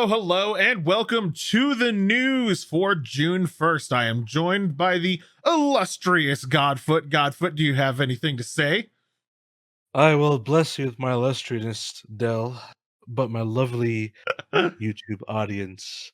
Hello, and welcome to the news for June 1st. I am joined by the illustrious Godfoot. Godfoot, do you have anything to say? I will bless you with my illustriousness, Dell, but my lovely YouTube audience,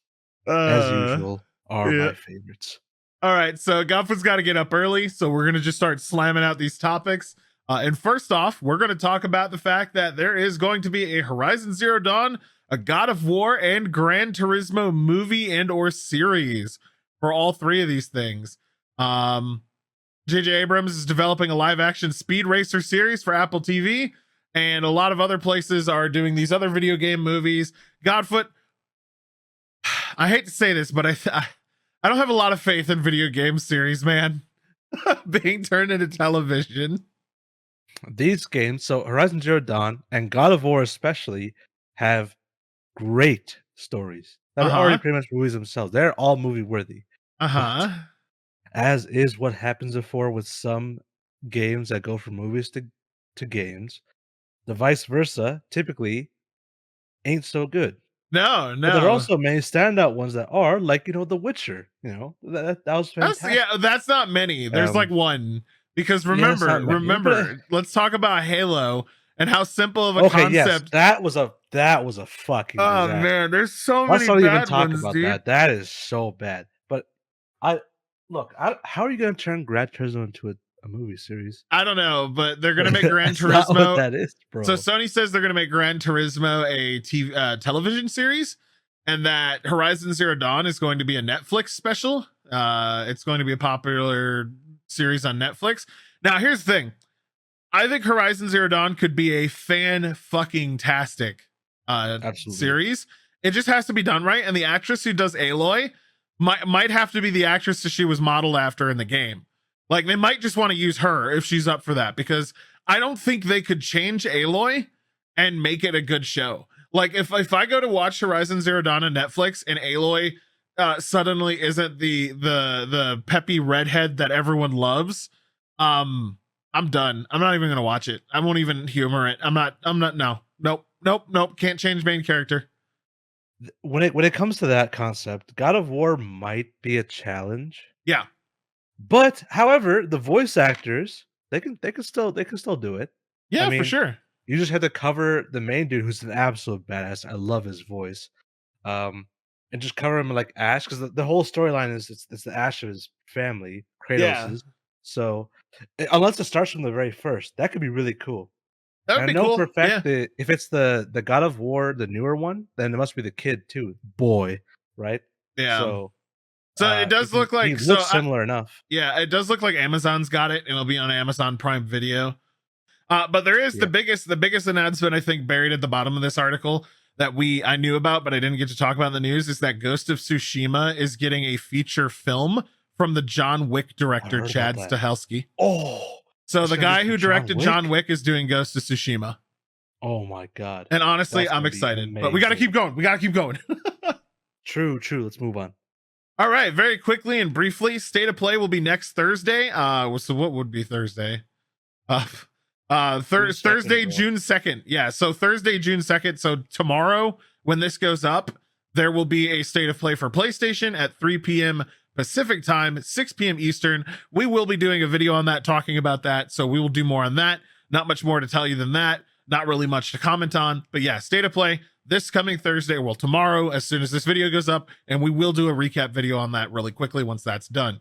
as usual, are Yeah. my favorites. All right, so Godfoot's got to get up early, so we're going to just start slamming out these topics. And first off, we're going to talk about the fact that there is going to be a Horizon Zero Dawn, a God of War, and Gran Turismo movie and or series for all three of these things. J.J. Abrams is developing a live-action Speed Racer series for Apple TV, and a lot of other places are doing these other video game movies. Godfoot, I hate to say this, but I don't have a lot of faith in video game series, man, being turned into television. These games, so Horizon Zero Dawn and God of War especially, have great stories that are already pretty much movies themselves. They're all movie worthy. As is what happens before with some games that go from movies to games, the vice versa typically ain't so good. No. But there are also many standout ones that are, like, The Witcher, that was fantastic. That's not many. There's like one. Because remember, let's talk about Halo and how simple of a concept. Yes, that was a fucking disaster. Man, there's so many bad even talk ones, about dude. that. That is so bad. But how are you going to turn Gran Turismo into a movie series? I don't know, but they're going to make Gran Turismo. Not what that is, bro. So Sony says they're going to make Gran Turismo a television series, and that Horizon Zero Dawn is going to be a Netflix special. It's going to be a popular series on Netflix. Now, here's the thing. I think Horizon Zero Dawn could be a fan-fucking-tastic series. It just has to be done right, and the actress who does Aloy might have to be the actress that she was modeled after in the game. Like, they might just want to use her if she's up for that, because I don't think they could change Aloy and make it a good show. Like, if I go to watch Horizon Zero Dawn on Netflix and Aloy suddenly isn't the peppy redhead that everyone loves, I'm done. I'm not even gonna watch it. I won't even humor it. Nope. Can't change main character. When it comes to that concept, God of War might be a challenge. Yeah. But however, the voice actors, they can still do it. Yeah, for sure. You just have to cover the main dude, who's an absolute badass. I love his voice. And just cover him like Ash, because the whole storyline is it's the Ash of his family, Kratos's. Yeah. So unless it starts from the very first, that could be really cool. That would be cool. For a fact that if it's the God of War, the newer one, then it must be the kid too, boy, right? Yeah. So it does look like it looks similar enough. Yeah, it does look like Amazon's got it, and it'll be on Amazon Prime Video. But there is the biggest announcement, I think, buried at the bottom of this article that I knew about, but I didn't get to talk about in the news, is that Ghost of Tsushima is getting a feature film from the John Wick director, Chad Stahelski. Oh, so the guy who directed John Wick is doing Ghost of Tsushima. Oh my god! And honestly, I'm excited, but we got to keep going. True. Let's move on. All right, very quickly and briefly, State of Play will be next Thursday. So what would be Thursday? Thursday, June 2nd. Yeah, so Thursday, June 2nd. So tomorrow, when this goes up, there will be a State of Play for PlayStation at 3 p.m. Pacific time, 6 p.m. Eastern. We will be doing a video on that, talking about that. So we will do more on that. Not much more to tell you than that. Not really much to comment on. But yeah, State of Play this coming Thursday, well, tomorrow, as soon as this video goes up, and we will do a recap video on that really quickly once that's done.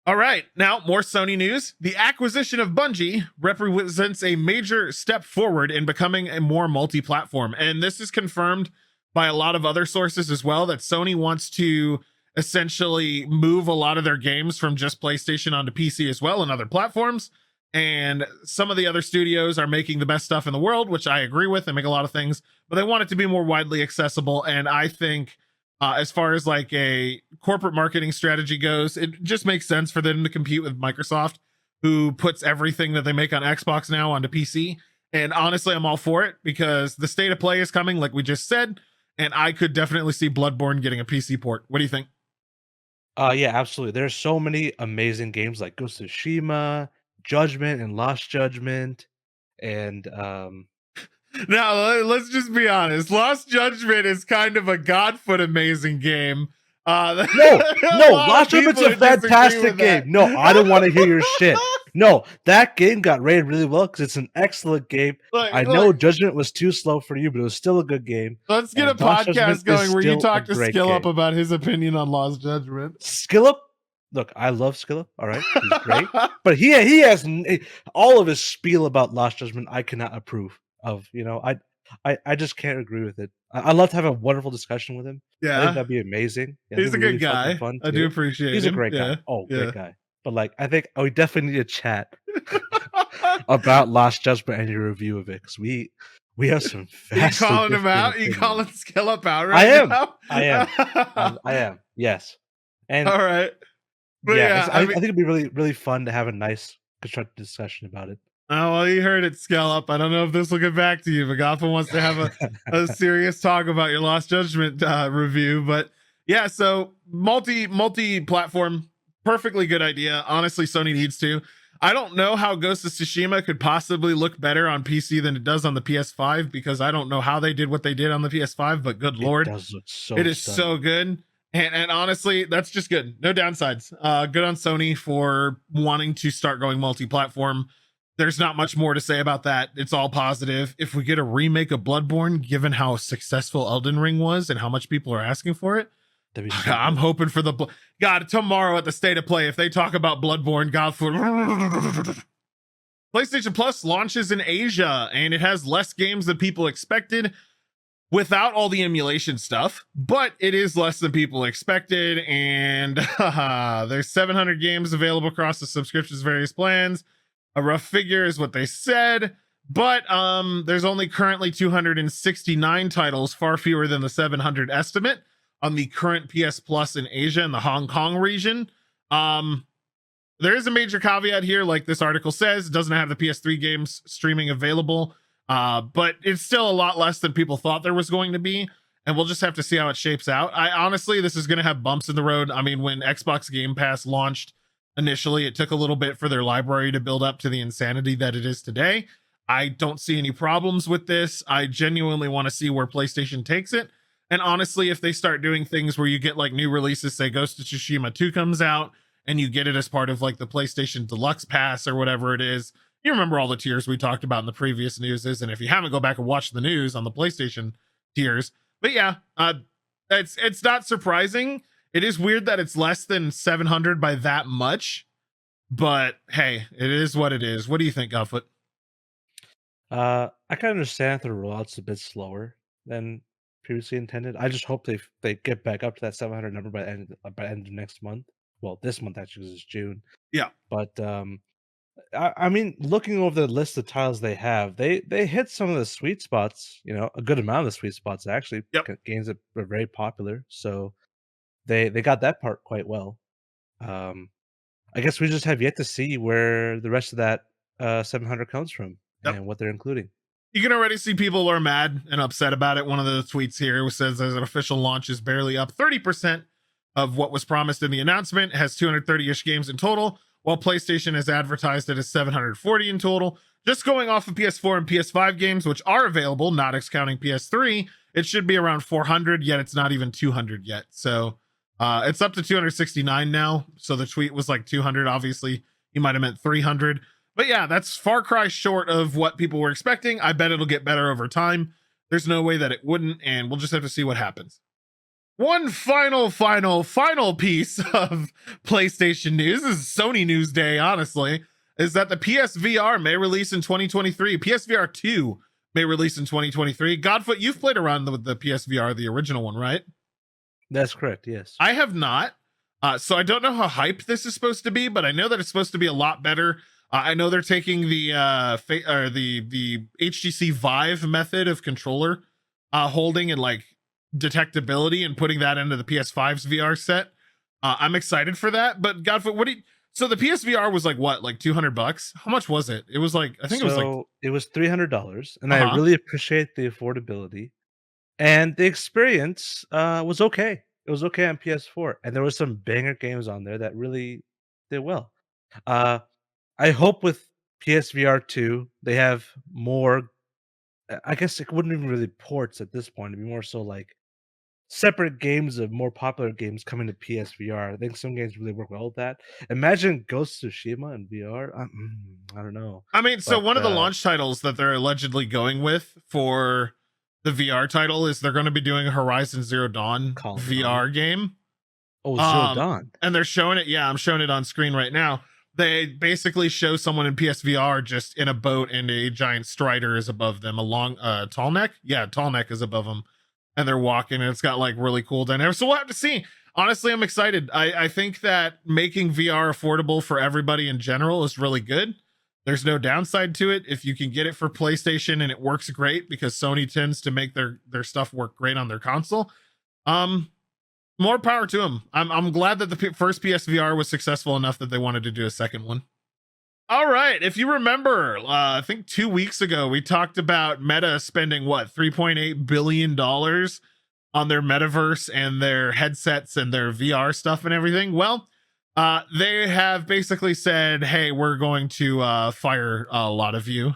All right, now more Sony news. The acquisition of Bungie represents a major step forward in becoming a more multi-platform, and this is confirmed by a lot of other sources as well, that Sony wants to essentially move a lot of their games from just PlayStation onto PC as well and other platforms. And some of the other studios are making the best stuff in the world, which I agree with. They make a lot of things, but they want it to be more widely accessible. And I think as far as like a corporate marketing strategy goes, it just makes sense for them to compete with Microsoft, who puts everything that they make on Xbox now onto PC. And honestly, I'm all for it, because the State of Play is coming, like we just said, and I could definitely see Bloodborne getting a PC port. What do you think? Yeah, absolutely. There's so many amazing games like Ghost of Tsushima, Judgment and Lost Judgment, and Now let's just be honest. Lost Judgment is kind of a Godfoot amazing game. No, Lost Judgment's a fantastic game. That. No, I don't want to hear your shit. No, that game got rated really well because it's an excellent game. I know Judgment was too slow for you, but it was still a good game. Let's get a podcast going where you talk to Skill Up about his opinion on Lost Judgment. Skill Up? Look, I love Skill Up. All right, he's great, but he has all of his spiel about Lost Judgment. I cannot approve of. You know, I just can't agree with it. I'd love to have a wonderful discussion with him. Yeah, I think that'd be amazing. He's a good guy. Fun I do appreciate him. He's a great guy. Oh, great guy. But like, I think we definitely need to chat about Lost Judgment and your review of it because we have some. You calling him out? You calling Skill Up out right now? I am. Yes. And all right. But yeah, I think it'd be really, really fun to have a nice, constructive discussion about it. Oh, well, you heard it, Scale Up. I don't know if this will get back to you, but Gotham wants to have a serious talk about your Lost Judgment review. But yeah, so multi-platform, perfectly good idea. Honestly, Sony needs to. I don't know how Ghost of Tsushima could possibly look better on PC than it does on the PS5 because I don't know how they did what they did on the PS5, but good Lord, it does look so it is stunning. So good. And honestly, that's just good. No downsides. Good on Sony for wanting to start going multi-platform. There's not much more to say about that. It's all positive. If we get a remake of Bloodborne, given how successful Elden Ring was and how much people are asking for it, I'm hoping for the God tomorrow at the State of Play. If they talk about Bloodborne, PlayStation Plus launches in Asia, and it has less games than people expected. Without all the emulation stuff, but it is less than people expected. And there's 700 games available across the subscription's various plans. A rough figure is what they said, but there's only currently 269 titles, far fewer than the 700 estimate on the current PS Plus in Asia and the Hong Kong region. There is a major caveat here, like this article says, it doesn't have the PS3 games streaming available. But it's still a lot less than people thought there was going to be, and we'll just have to see how it shapes out. I honestly, this is going to have bumps in the road. I mean, when Xbox Game Pass launched initially, it took a little bit for their library to build up to the insanity that it is today. I don't see any problems with this. I genuinely want to see where PlayStation takes it. And honestly, if they start doing things where you get like new releases, say Ghost of Tsushima 2 comes out and you get it as part of like the PlayStation Deluxe Pass or whatever it is, you remember all the tiers we talked about in the previous newses, and if you haven't, go back and watch the news on the PlayStation tiers. But yeah, it's not surprising. It is weird that it's less than 700 by that much, but hey, it is what it is. What do you think, Godfoot? I can understand the rollout's a bit slower than previously intended. I just hope they get back up to that 700 number by the end of next month. Well, this month actually, because it's June. Yeah, but I mean, looking over the list of titles they have, they hit some of the sweet spots. You know, a good amount of the sweet spots actually. Games that are very popular, so they got that part quite well. I guess we just have yet to see where the rest of that 700 comes from and what they're including. You can already see people are mad and upset about it. One of the tweets here says there's an official launch is barely up 30% of what was promised in the announcement. It has 230-ish games in total, while PlayStation has advertised it as 740 in total. Just going off of PS4 and PS5 games, which are available, not discounting PS3, it should be around 400, yet it's not even 200 yet. So it's up to 269 now. So the tweet was like 200. Obviously, he might have meant 300. But yeah, that's far cry short of what people were expecting. I bet it'll get better over time. There's no way that it wouldn't, and we'll just have to see what happens. One final piece of PlayStation news, this is Sony news day, honestly, is that the PSVR may release in 2023. PSVR 2 may release in 2023. Godfoot, you've played around with the PSVR, the original one, right? That's correct, yes. I have not. So I don't know how hyped this is supposed to be, but I know that it's supposed to be a lot better. I know they're taking the HTC Vive method of controller holding and like detectability and putting that into the PS5's VR set. I'm excited for that. But Godfoot, so the PSVR was like what, like $200? How much was it? It was like, I think it was $300, and I really appreciate the affordability, and the experience was okay. It was okay on PS4, and there was some banger games on there that really did well. I hope with PSVR 2 they have more I guess it wouldn't even really ports at this point. It'd be more so like separate games of more popular games coming to PSVR. I think some games really work well with that. Imagine Ghost of Tsushima in VR. I don't know, I mean, so but one of the launch titles that they're allegedly going with for the VR title is they're going to be doing a Horizon Zero Dawn Call of VR Dawn. game. Oh, Zero Dawn. And they're showing it. Yeah, I'm showing it on screen right now. They basically show someone in PSVR just in a boat and a giant strider is above them. A long, tall neck. Yeah, tall neck is above them, and they're walking. And it's got like really cool dynamics. So we'll have to see. Honestly, I'm excited. I think that making VR affordable for everybody in general is really good. There's no downside to it if you can get it for PlayStation and it works great, because Sony tends to make their stuff work great on their console. More power to them. I'm glad that the first PSVR was successful enough that they wanted to do a second one. All right, if you remember, I think 2 weeks ago we talked about Meta spending what, $3.8 billion on their metaverse and their headsets and their VR stuff and everything. Well, they have basically said, hey, we're going to fire a lot of you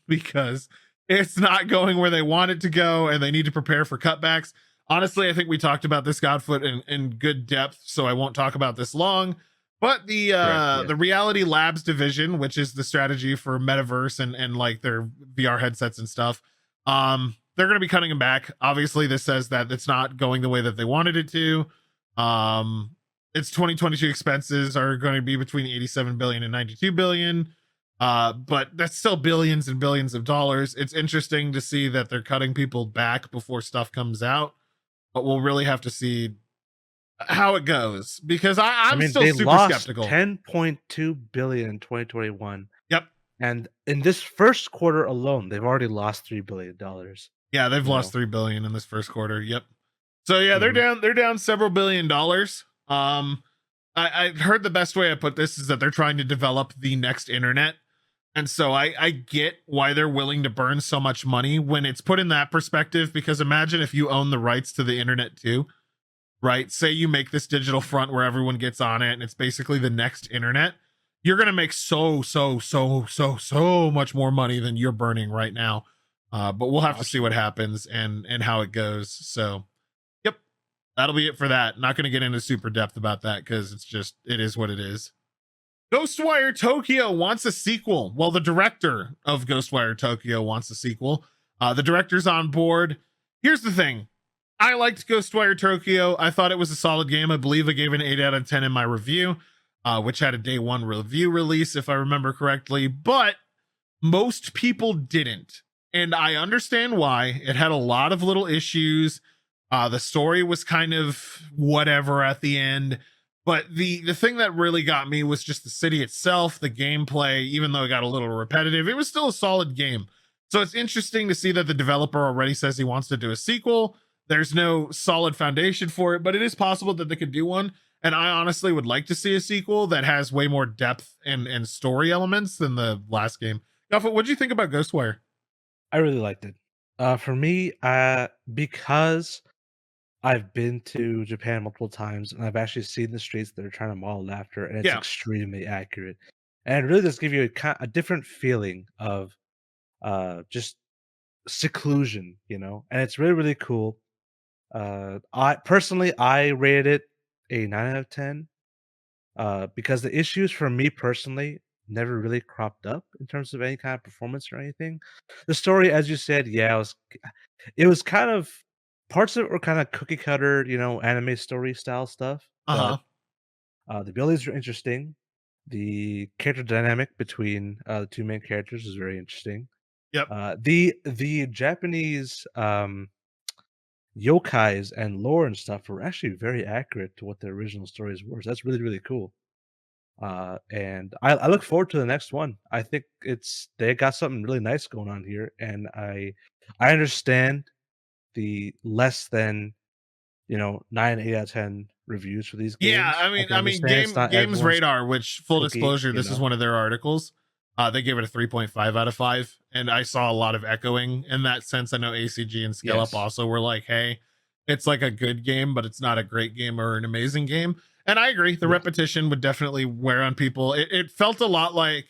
because it's not going where they want it to go and they need to prepare for cutbacks. Honestly, I think we talked about this, Godfoot, in good depth, so I won't talk about this long. But the Reality Labs division, which is the strategy for metaverse and like their VR headsets and stuff, they're going to be cutting them back. Obviously, this says that it's not going the way that they wanted it to. Its 2022 expenses are going to be between 87 billion and 92 billion. But that's still billions and billions of dollars. It's interesting to see that they're cutting people back before stuff comes out. But we'll really have to see how it goes, because I'm still super skeptical. 10.2 billion in 2021. Yep. And in this first quarter alone, they've already lost $3 billion. Yeah, they've lost $3 billion in this first quarter. Yep. So yeah, they're down several billion dollars. I heard the best way I put this is that they're trying to develop the next internet. And so I get why they're willing to burn so much money when it's put in that perspective, because imagine if you own the rights to the internet too, right? Say you make this digital front where everyone gets on it and it's basically the next internet. You're going to make so much more money than you're burning right now. But we'll have to see what happens and how it goes. So, yep, that'll be it for that. Not going to get into super depth about that because it is what it is. Ghostwire Tokyo wants a sequel. Well, the director of Ghostwire Tokyo wants a sequel. The director's on board. Here's the thing. I liked Ghostwire Tokyo. I thought it was a solid game. I believe I gave it an 8 out of 10 in my review, which had a day one review release, if I remember correctly. But most people didn't. And I understand why. It had a lot of little issues. The story was kind of whatever at the end. But the thing that really got me was just the city itself, the gameplay. Even though it got a little repetitive, it was still a solid game. So it's interesting to see that the developer already says he wants to do a sequel. There's no solid foundation for it, but it is possible that they could do one. And I honestly would like to see a sequel that has way more depth and story elements than the last game. Alpha, what do you think about Ghostwire? I really liked it. For me, because I've been to Japan multiple times and I've actually seen the streets that they're trying to model after, and it's extremely accurate. And it really does give you a different feeling of just seclusion, and it's really, really cool. I rated it a 9 out of 10 because the issues for me personally never really cropped up in terms of any kind of performance or anything. The story, as you said, it was kind of parts of it were kind of cookie cutter, anime story style stuff. But the abilities are interesting. The character dynamic between the two main characters is very interesting. Yep. The Japanese yokais and lore and stuff were actually very accurate to what the original stories were. So that's really, really cool. And I look forward to the next one. I think they got something really nice going on here, and I understand the less than 9, 8 out of 10 reviews for these games. Yeah, I mean, Games Radar, which full disclosure, this is one of their articles. They gave it a 3.5 out of 5, and I saw a lot of echoing in that sense. I know ACG and Scale Up also were like, hey, it's like a good game, but it's not a great game or an amazing game. And I agree. The repetition would definitely wear on people. It felt a lot like,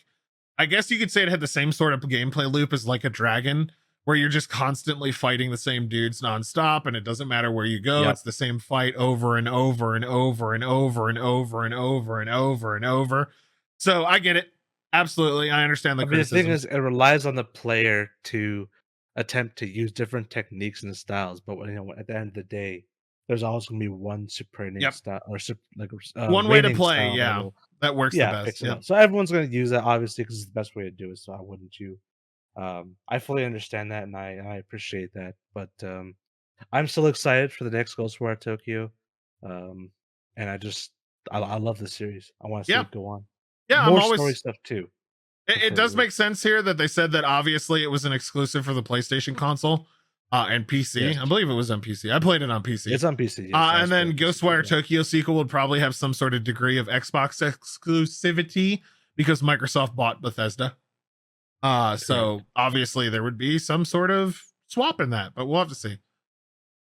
I guess you could say it had the same sort of gameplay loop as like a Dragon, where you're just constantly fighting the same dudes nonstop, and it doesn't matter where you go. Yep. It's the same fight over and over and over and over and over and over and over and over. So I get it. Absolutely. I understand the criticism. The thing is, it relies on the player to attempt to use different techniques and styles, but at the end of the day, there's always going to be one supreme style or one way to play. Yeah, that works the best. Yeah. So everyone's going to use that, obviously, because it's the best way to do it. So I wouldn't you? I fully understand that, and I appreciate that. But I'm still excited for the next Ghostwire Tokyo, and I love the series. I want to see it go on. Yeah, more story stuff too. It does make sense here that they said that obviously it was an exclusive for the PlayStation console and PC. Yes. I believe it was on PC. I played it on PC. It's on PC. Yes, and then Ghostwire Tokyo sequel would probably have some sort of degree of Xbox exclusivity because Microsoft bought Bethesda. So obviously there would be some sort of swap in that, but we'll have to see.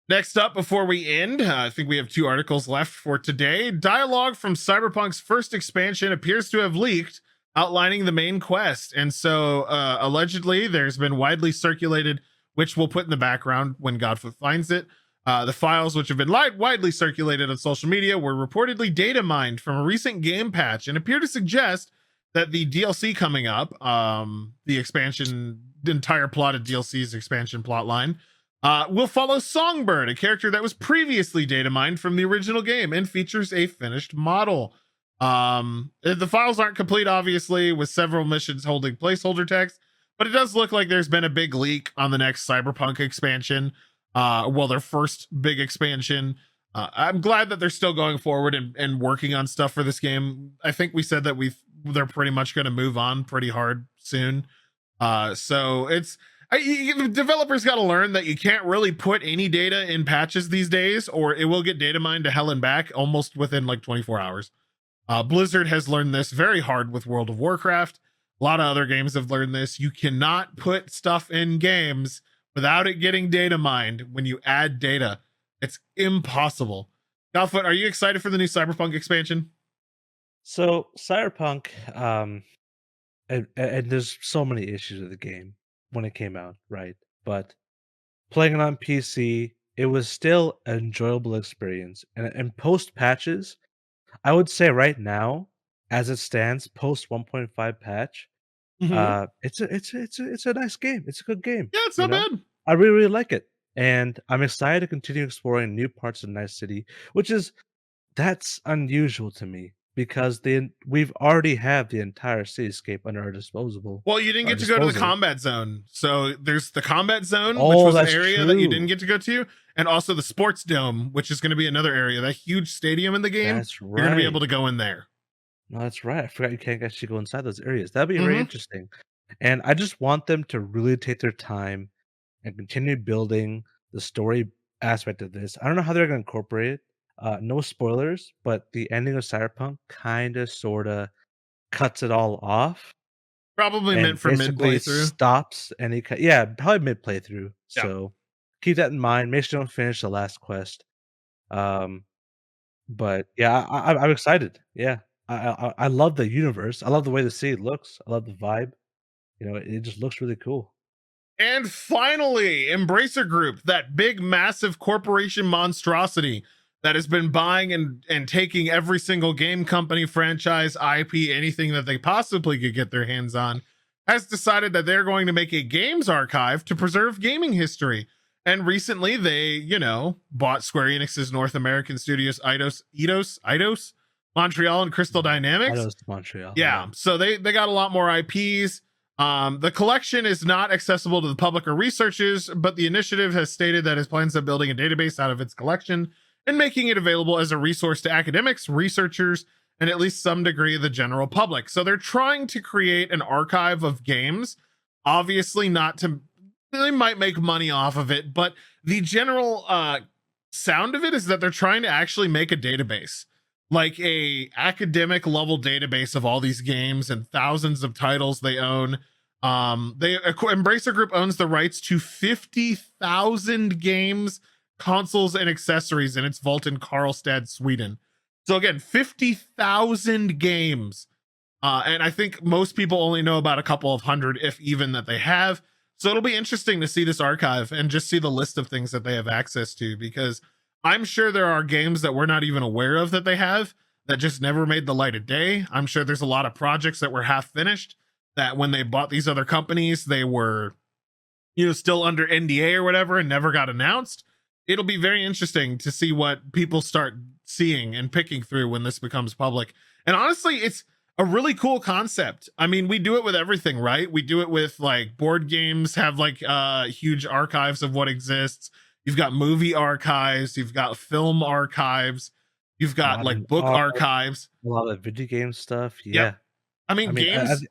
Next up, before we end, I think we have 2 articles left for today. Dialogue from Cyberpunk's first expansion appears to have leaked, outlining the main quest. And so allegedly there's been widely circulated, which we'll put in the background when Godfoot finds it. The files, which have been widely circulated on social media, were reportedly data mined from a recent game patch and appear to suggest that the DLC coming up, the entire plot of DLC's expansion plotline, will follow Songbird, a character that was previously data mined from the original game and features a finished model. The files aren't complete, obviously, with several missions holding placeholder text, but it does look like there's been a big leak on the next Cyberpunk expansion. Their first big expansion. I'm glad that they're still going forward and working on stuff for this game. I think we said that they're pretty much going to move on pretty hard soon. So developers got to learn that you can't really put any data in patches these days, or it will get data mined to hell and back almost within like 24 hours. Blizzard has learned this very hard with World of Warcraft. A lot of other games have learned this. You cannot put stuff in games without it getting data mined. When you add data, it's impossible. Godfoot, are you excited for the new Cyberpunk expansion? So Cyberpunk, and there's so many issues with the game when it came out, right? But playing it on PC, it was still an enjoyable experience. And post patches, I would say right now, as it stands, post 1.5 patch, it's a nice game. It's a good game. Yeah, it's not bad. I really, really like it. And I'm excited to continue exploring new parts of Night City, that's unusual to me because we've already have the entire cityscape under our disposal. Well, you didn't get to go to the combat zone. So there's the combat zone, which was an area that you didn't get to go to, and also the sports dome, which is going to be another area, that huge stadium in the game. That's right. You're going to be able to go in there. No, that's right. I forgot you can't actually go inside those areas. That'd be very interesting. And I just want them to really take their time and continue building the story aspect of this. I don't know how they're going to incorporate it. No spoilers, but the ending of Cyberpunk kind of, sort of cuts it all off. Probably meant for mid playthrough. Stops any, probably mid playthrough. Yeah. So keep that in mind. Make sure you don't finish the last quest. But yeah, I'm excited. Yeah, I love the universe. I love the way the city looks. I love the vibe. It just looks really cool. And finally, Embracer Group, that big, massive corporation monstrosity that has been buying and taking every single game company, franchise, IP, anything that they possibly could get their hands on, has decided that they're going to make a games archive to preserve gaming history. And recently they, bought Square Enix's North American studios, Eidos, Montreal, and Crystal Dynamics. Eidos, Montreal. Yeah. So they got a lot more IPs. The collection is not accessible to the public or researchers, but the initiative has stated that it plans on building a database out of its collection and making it available as a resource to academics, researchers, and at least some degree of the general public. So they're trying to create an archive of games, obviously they might make money off of it, but the general sound of it is that they're trying to actually make a database, like a academic level database of all these games and thousands of titles they own. Embracer Group owns the rights to 50,000 games, consoles, and accessories in its vault in Karlstad, Sweden. So again, 50,000 games. And I think most people only know about a couple of hundred, if even, that they have. So it'll be interesting to see this archive and just see the list of things that they have access to, because I'm sure there are games that we're not even aware of that they have that just never made the light of day. I'm sure there's a lot of projects that were half finished that when they bought these other companies, they were, still under NDA or whatever and never got announced. It'll be very interesting to see what people start seeing and picking through when this becomes public. And honestly, it's a really cool concept. I mean, we do it with everything, right? We do it with like board games, have like huge archives of what exists. You've got movie archives, you've got film archives, you've got like book archives, a lot of video game stuff. Yeah. Yep. I mean, games.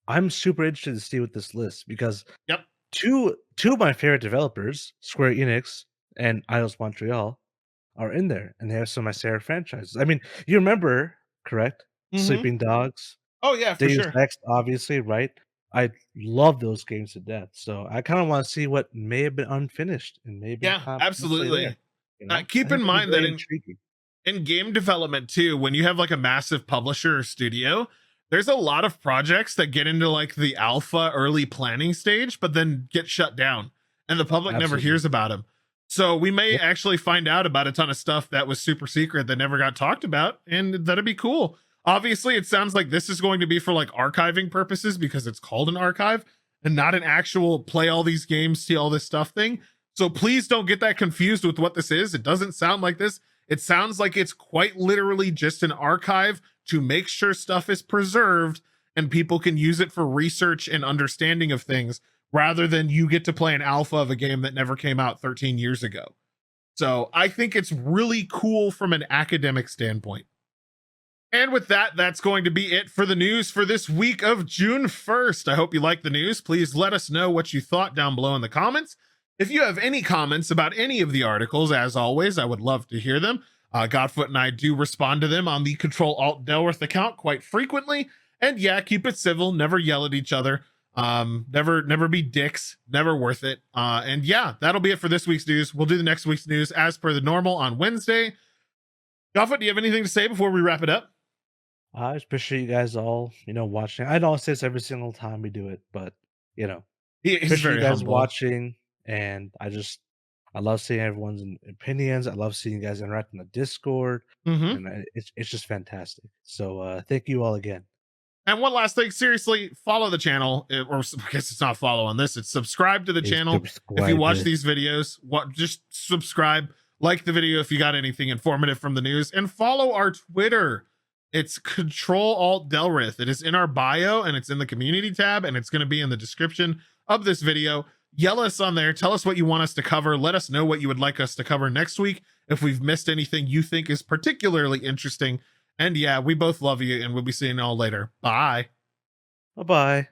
I'm super interested to see what this lists, because yep, two of my favorite developers, Square Enix and Eidos Montreal, are in there, and they have some of my favorite franchises. I mean, you remember, correct? Sleeping Dogs. Oh yeah, for Deus sure. Ex, obviously, right? I love those games to death, so I kind of want to see what may have been unfinished and maybe absolutely. There, keep in mind that in game development too, when you have like a massive publisher or studio, there's a lot of projects that get into like the alpha early planning stage, but then get shut down and the public never hears about them. So we may actually find out about a ton of stuff that was super secret that never got talked about, and that'd be cool. Obviously, it sounds like this is going to be for like archiving purposes because it's called an archive and not an actual play all these games, see all this stuff thing. So please don't get that confused with what this is. It doesn't sound like this. It sounds like it's quite literally just an archive to make sure stuff is preserved and people can use it for research and understanding of things, rather than you get to play an alpha of a game that never came out 13 years ago. So I think it's really cool from an academic standpoint. And with that, that's going to be it for the news for this week of June 1st. I hope you liked the news. Please let us know what you thought down below in the comments. If you have any comments about any of the articles, as always, I would love to hear them. Godfoot and I do respond to them on the Ctrl+Alt+Delrith account quite frequently. And yeah, keep it civil, never yell at each other. Never be dicks, never worth it. And yeah, that'll be it for this week's news. We'll do the next week's news as per the normal on Wednesday. Godfoot, do you have anything to say before we wrap it up? I appreciate you guys all, watching. I don't say this every single time we do it, but he's appreciate very you guys humble. watching, and I love seeing everyone's opinions. I love seeing you guys interact in the Discord, and it's just fantastic. So thank you all again. And one last thing, seriously, follow the channel, or I guess it's not follow on this, it's subscribe to the channel. If you watch these videos, just subscribe, like the video if you got anything informative from the news, and follow our Twitter. It's Ctrl+Alt+Delrith. It is in our bio, and it's in the community tab, and it's going to be in the description of this video. Yell us on there. Tell us what you want us to cover. Let us know what you would like us to cover next week if we've missed anything you think is particularly interesting. And yeah, we both love you, and we'll be seeing you all later. Bye. Bye-bye.